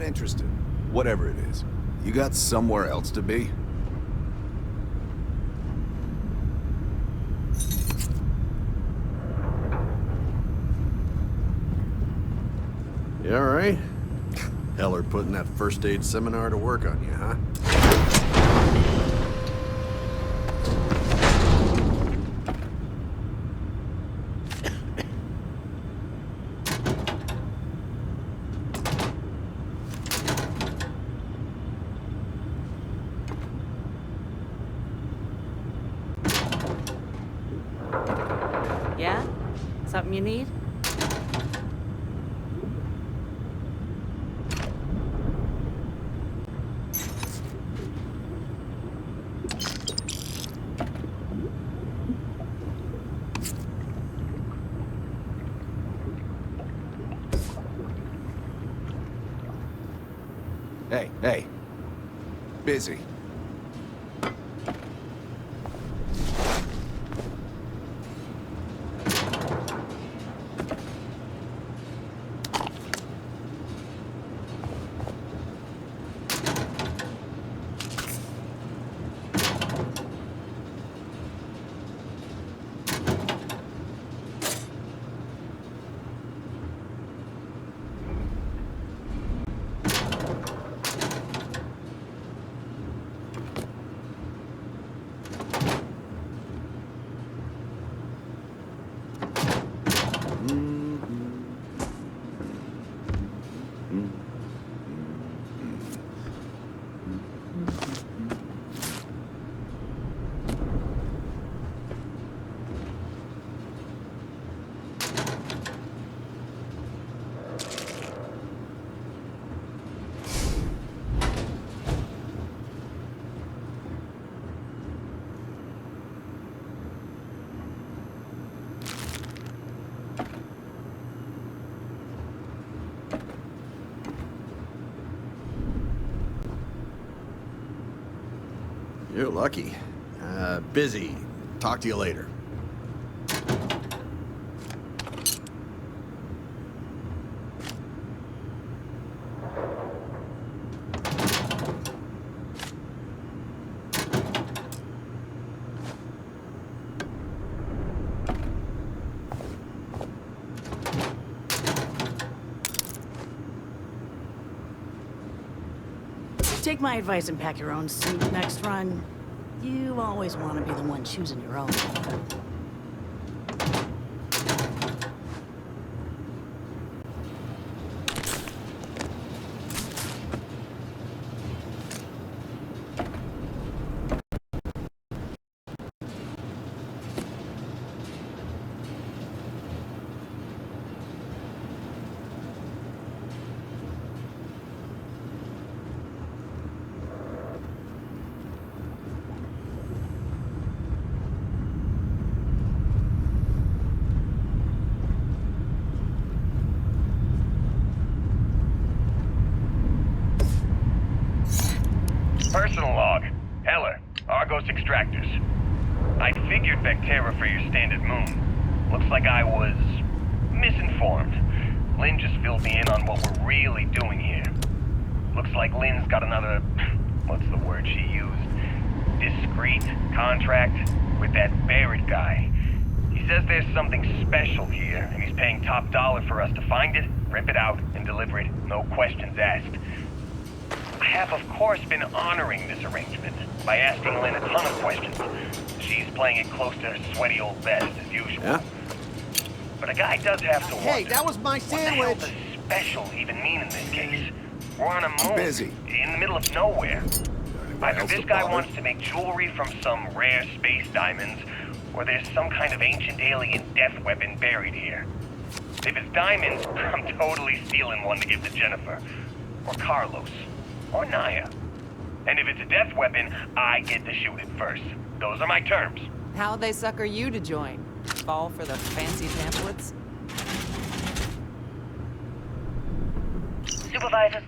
interested. Whatever it is. You got somewhere else to be? You alright? Heller putting that first aid seminar to work on you, huh? Yeah? Something you need? Hey. Busy. You're lucky. Busy. Talk to you later. Take my advice and pack your own suit next run. You always want to be the one choosing your own. Personal log. Heller, Argos Extractors. I'd figured Vectera for your standard moon. Looks like I was misinformed. Lynn just filled me in on what we're really doing here. Looks like Lynn's got another, what's the word she used? Discreet contract with that Barrett guy. He says there's something special here, and he's paying top dollar for us to find it, rip it out, and deliver it, no questions asked. I have, of course, been honoring this arrangement by asking Lynn a ton of questions. She's playing it close to her sweaty old vest, as usual. Yeah? But a guy does have to wonder, Hey, that was my sandwich! what the hell does special even mean in this case? We're on a moon, Busy. in the middle of nowhere. Either else this to guy bother? wants to make jewelry from some rare space diamonds, or there's some kind of ancient alien death weapon buried here. If it's diamonds, I'm totally stealing one to give to Jennifer, or Carlos, or Naya. And if it's a death weapon, I get to shoot it first. Those are my terms. How'd they sucker you to join? Fall for the fancy pamphlets? Supervisors.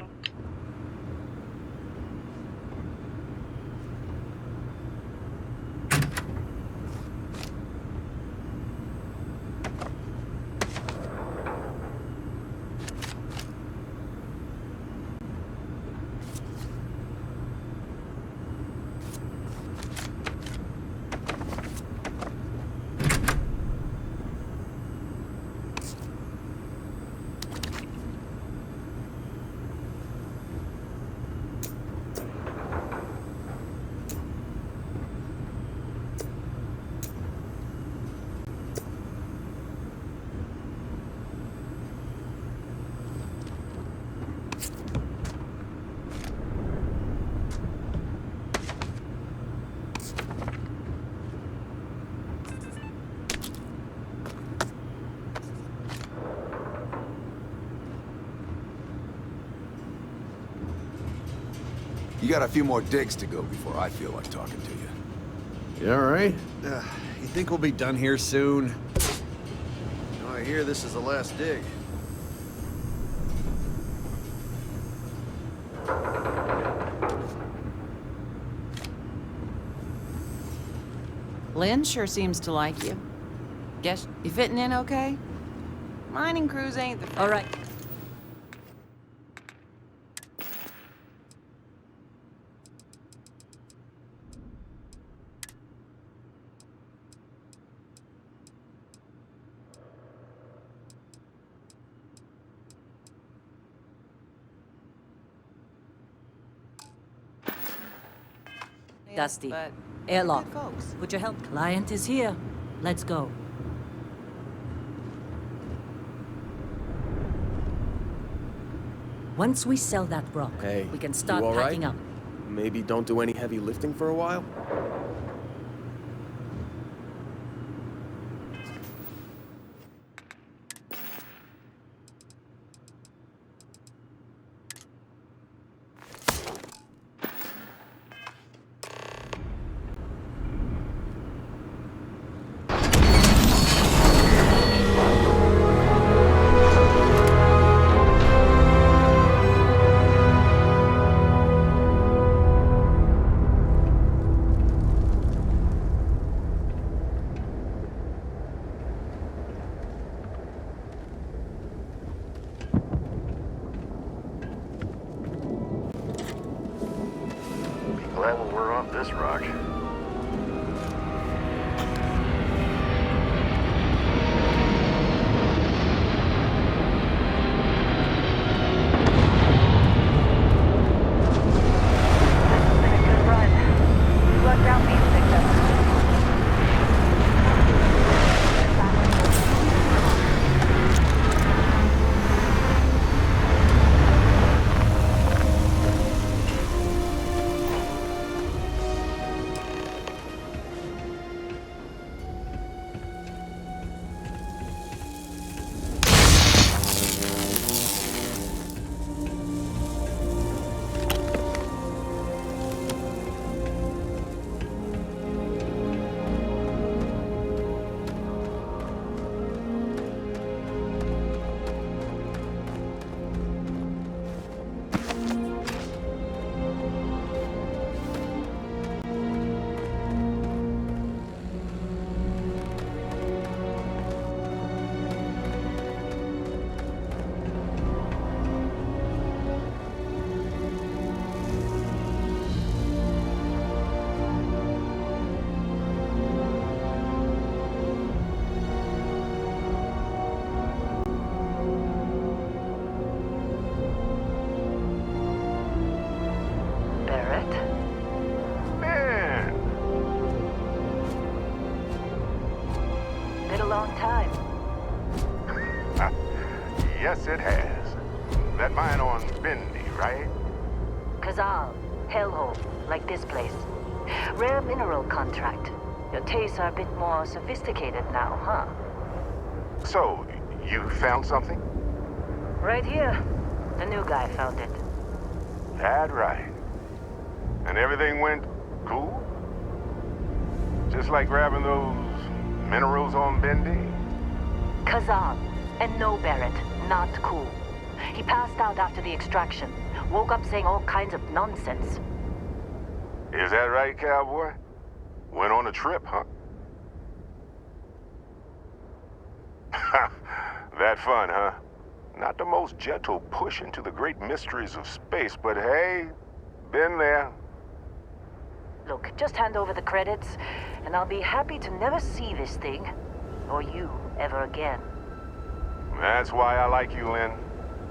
got a few more digs to go before I feel like talking to you. You alright? You think we'll be done here soon? Oh, I hear this is the last dig. Lynn sure seems to like you. Guess you fitting in okay? Mining crews ain't the... All right. Dusty. But Airlock. good folks. Put your help. Client is here. Let's go. Once we sell that rock, Hey, we can start you all right? packing up. Maybe don't do any heavy lifting for a while? Glad we're off this rock. Yes, it has. That mine on Bendy, right? Kazal, hellhole, like this place. Rare mineral contract. Your tastes are a bit more sophisticated now, huh? So, you found something? Right here. The new guy found it. That right. And everything went cool? Just like grabbing those minerals on Bendy? Kazal, and no Barrett, not cool. He passed out after the extraction. Woke up saying all kinds of nonsense. Is that right, cowboy? Went on a trip, huh? That fun, huh? Not the most gentle push into the great mysteries of space, but hey, been there. Look, just hand over the credits, and I'll be happy to never see this thing, or you, ever again. That's why I like you, Lynn.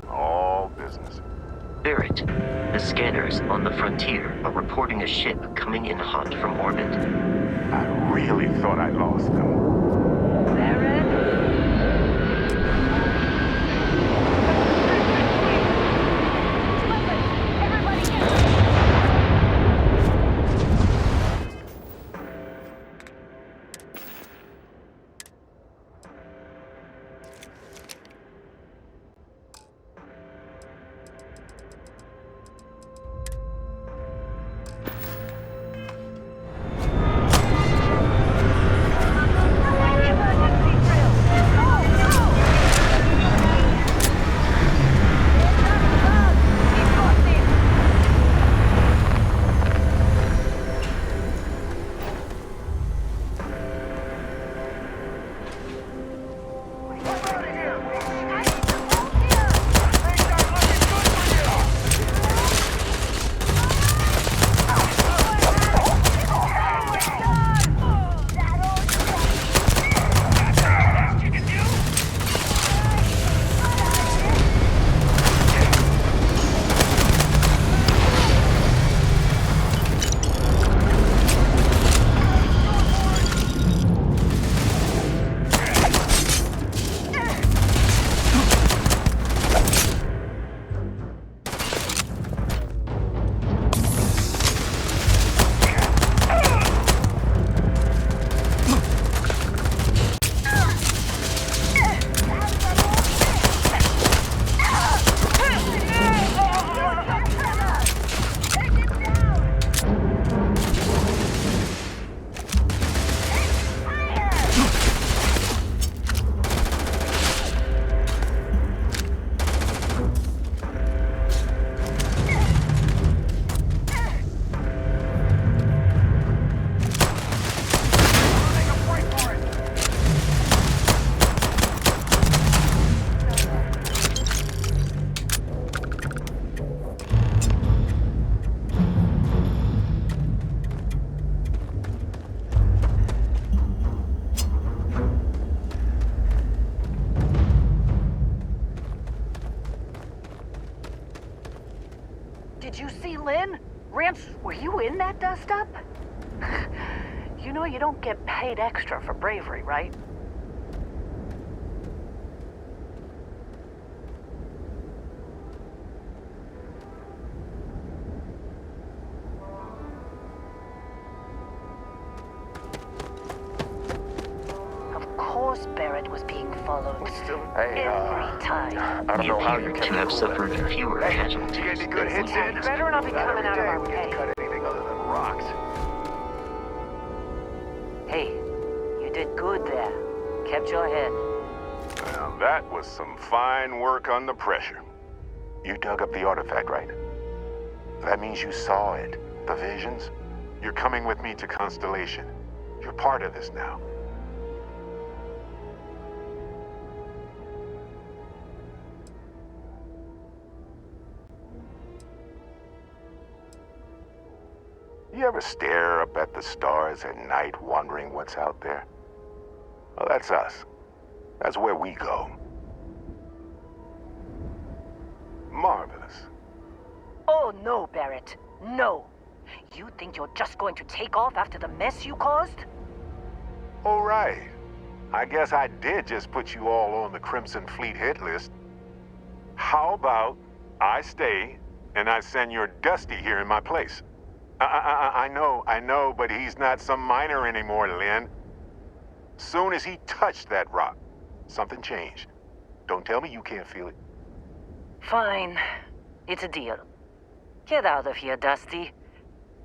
All business. Barrett, the scanners on the frontier are reporting a ship coming in hot from orbit. I really thought I lost them. Barrett? Lynn? Rance, were you in that dust-up? You know you don't get paid extra for bravery, right? Of course Barrett was being followed. Hey, Every time. I don't You know how appear you to can have suffered fewer You casualties get any than good we hits in? had. Better not be Not coming every out of day our we get way. to cut anything other than rocks. Hey, you did good there. Kept your head. Now that was some fine work under pressure. You dug up the artifact, right? That means you saw it. The visions? You're coming with me to Constellation. You're part of this now. You ever stare up at the stars at night wondering what's out there? Well, that's us. That's where we go. Marvelous. Oh, no, Barrett. No. You think you're just going to take off after the mess you caused? All right. I guess I did just put you all on the Crimson Fleet hit list. How about I stay and I send your Dusty here in my place? I know, but he's not some miner anymore, Lynn. Soon as he touched that rock, something changed. Don't tell me you can't feel it. Fine. It's a deal. Get out of here, Dusty.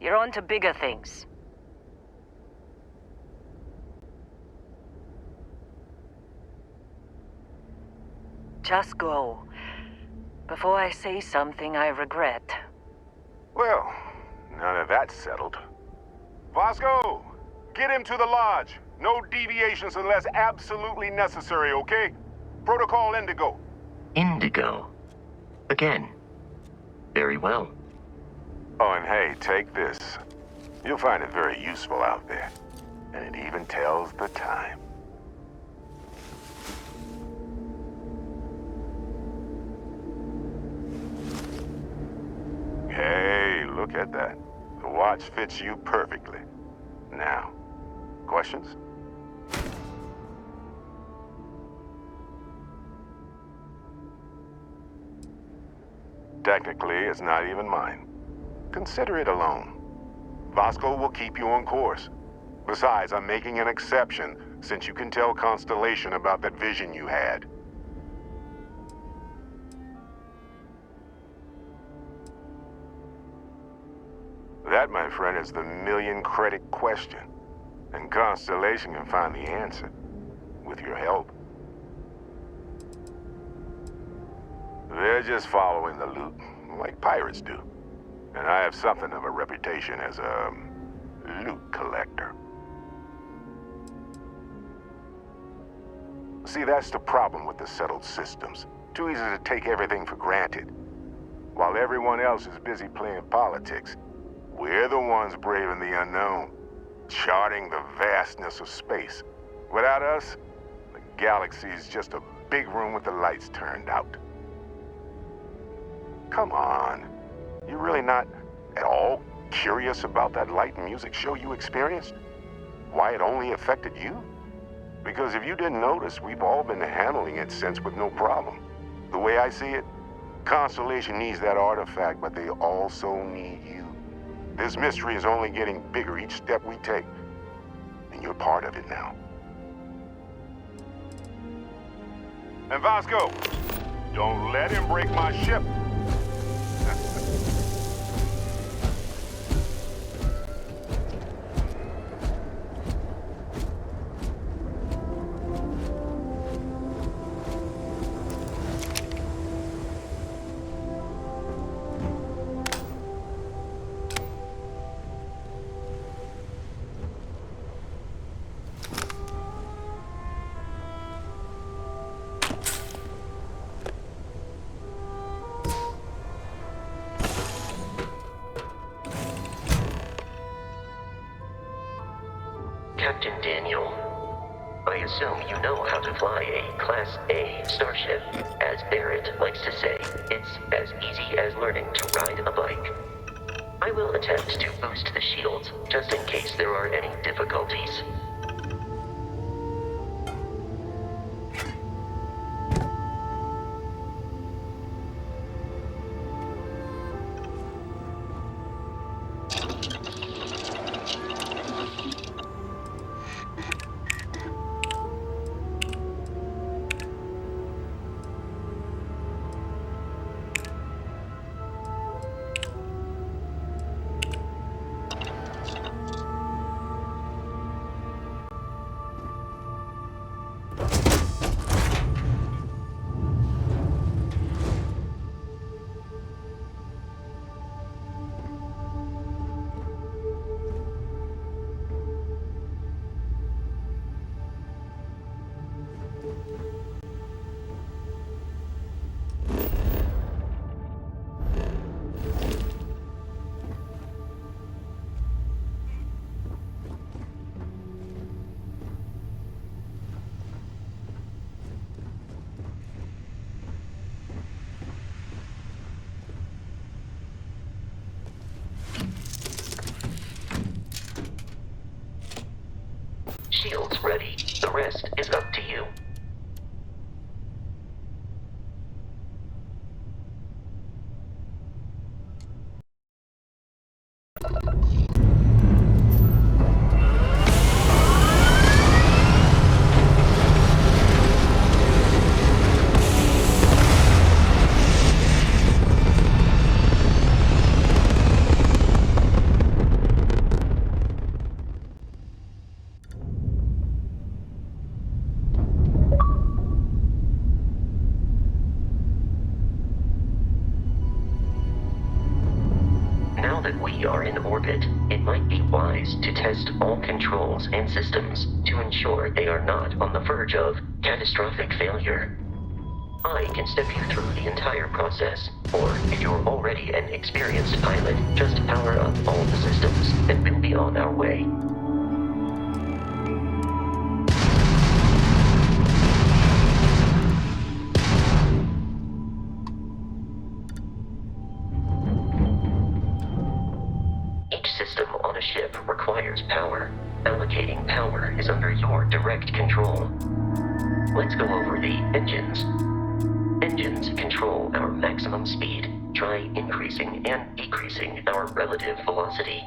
You're on to bigger things. Just go. Before I say something I regret. Well, none of that's settled. Vasco, get him to the lodge. No deviations unless absolutely necessary, okay? Protocol Indigo. Indigo. Again. Very well. Oh, and hey, take this. You'll find it very useful out there. And it even tells the time. Hey, look at that. The watch fits you perfectly. Now, questions? Technically, it's not even mine. Consider it a loan. Vasco will keep you on course. Besides, I'm making an exception since you can tell Constellation about that vision you had. That, my friend, is the million-credit question. And Constellation can find the answer. With your help. They're just following the loot, like pirates do. And I have something of a reputation as a loot collector. See, that's the problem with the settled systems. Too easy to take everything for granted. While everyone else is busy playing politics, we're the ones braving the unknown, charting the vastness of space. Without us, the galaxy is just a big room with the lights turned out. Come on. You're really not at all curious about that light and music show you experienced? Why it only affected you? Because if you didn't notice, we've all been handling it since with no problem. The way I see it, Constellation needs that artifact, but they also need you. This mystery is only getting bigger each step we take. And you're part of it now. And Vasco, don't let him break my ship. Captain Daniel, I assume you know how to fly a Class A starship. As Barrett likes to say, it's as easy as learning to ride a bike. I will attempt to boost the shields, just in case there are any difficulties. Shields ready. The rest is up to you. Now that we are in orbit, it might be wise to test all controls and systems to ensure they are not on the verge of catastrophic failure. I can step you through the entire process, or if you're already an experienced pilot, just power up all the systems and we'll be on our way. Each system on a ship requires power. Allocating power is under your direct control. Let's go over the engines. Engines control our maximum speed. Try increasing and decreasing our relative velocity.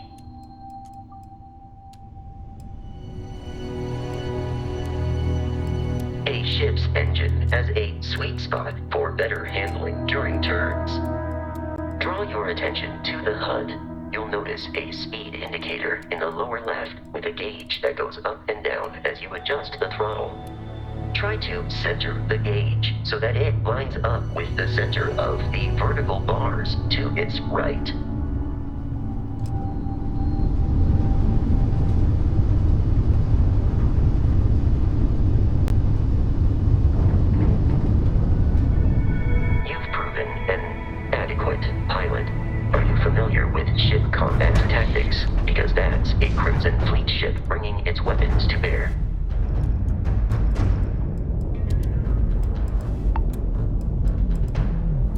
A ship's engine has a sweet spot for better handling during turns. Draw your attention to the HUD. You'll notice a speed indicator in the lower left with a gauge that goes up and down as you adjust the throttle. Try to center the gauge so that it lines up with the center of the vertical bars to its right. You've proven an adequate pilot. Are you familiar with ship combat tactics? Because that's a Crimson Fleet ship bringing its weapons to bear.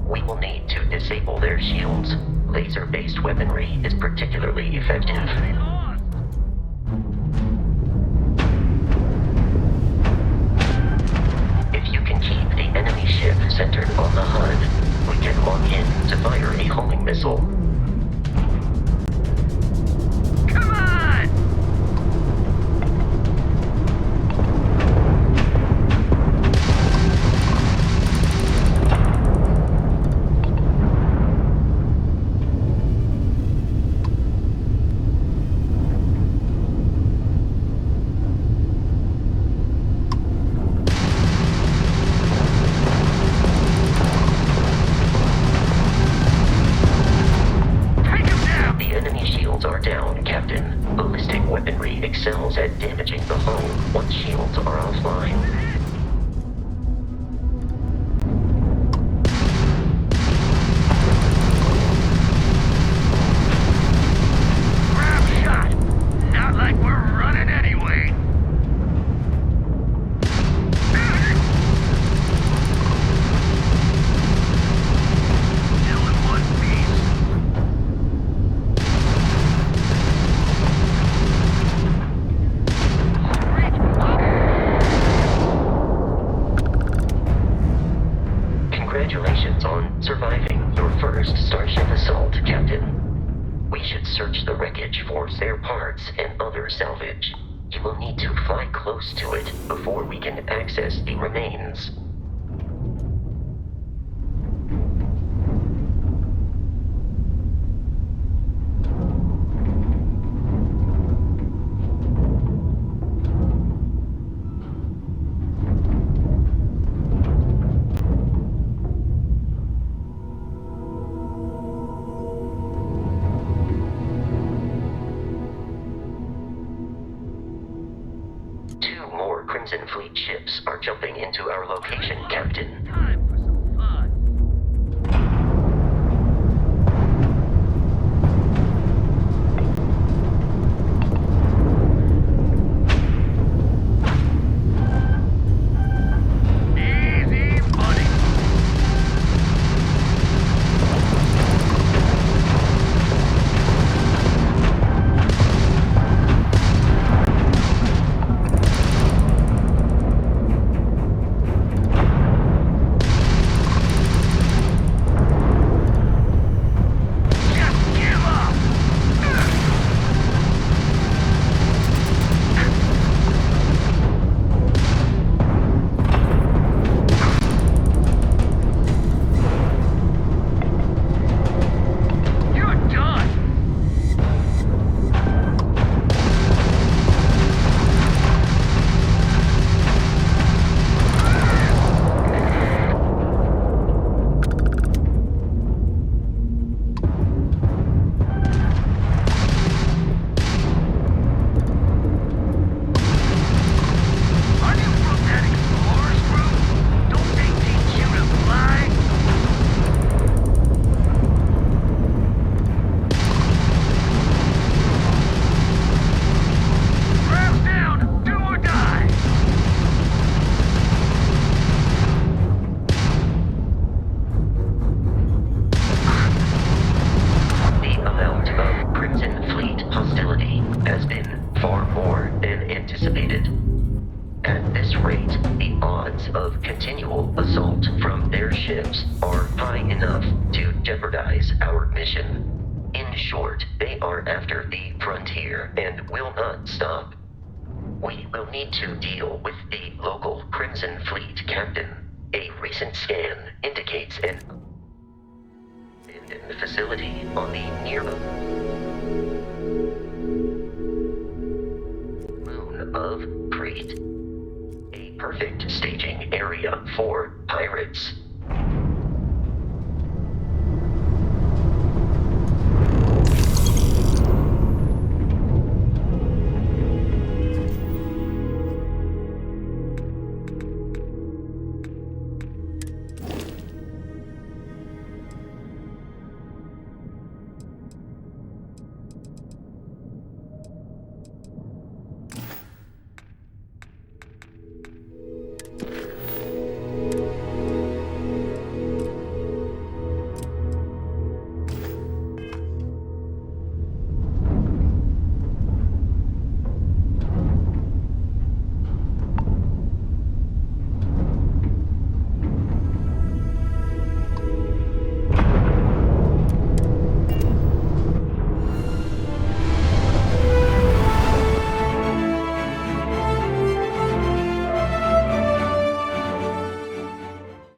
We will need to disable their shields. Laser-based weaponry is particularly effective. If you can keep the enemy ship centered on the HUD, we can lock in to fire a homing missile. Come on! Excels at damaging the hull once shields are offline. Grab shot! Not like we're running anyway. Still in one piece. salvage. You will need to fly close to it before we can access the remains. Two more Crimson Fleet ships are jumping into our location, Captain. Time for some fun. Easy, buddy. Just give up. You're done. Are you from that explorer's group? Don't they teach you to fly? Ramps down, do or die. The amount of Crimson Fleet hostility has been far more than anticipated. At this rate, the odds of continual assault from their ships are high enough to jeopardize our mission. In short, they are after the frontier and will not stop. We will need to deal with the local Crimson Fleet captain. A recent scan indicates an abandoned facility on the nearby moon of Crete. A perfect staging area for pirates.